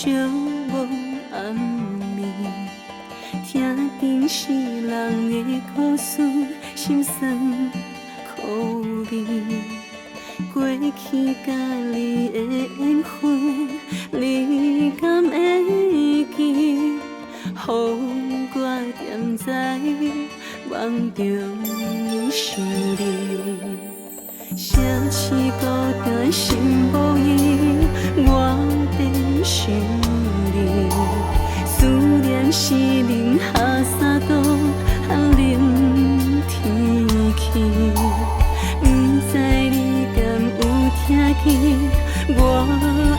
寂寞暗暝，听阵世人的故事，心酸苦味。过去甲你的缘分，你敢会记？予我踮在梦中想你。城市孤单心无依，我在想你。思念是零下3度，寒冷天气。不知你敢有听见我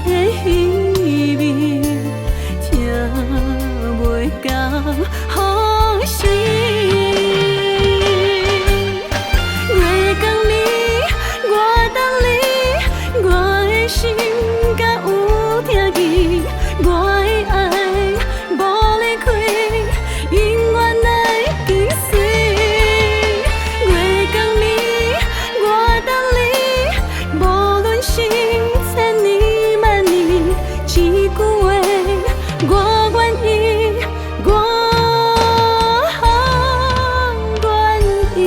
的稀微，听袂到呼吸。心敢有听见？我的爱无离开，永远来跟随。月光暝，我等你，无论是千年万年，一句话我愿意，我愿意。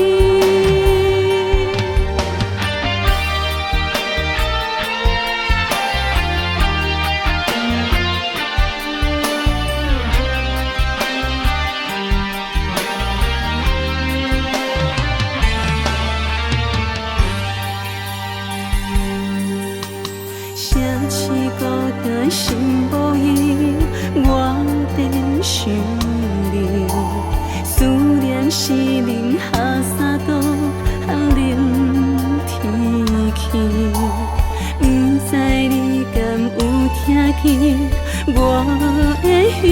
城市孤单心无依，我在想你。思念是零下3度，寒冷天气。不知你敢有听见我的稀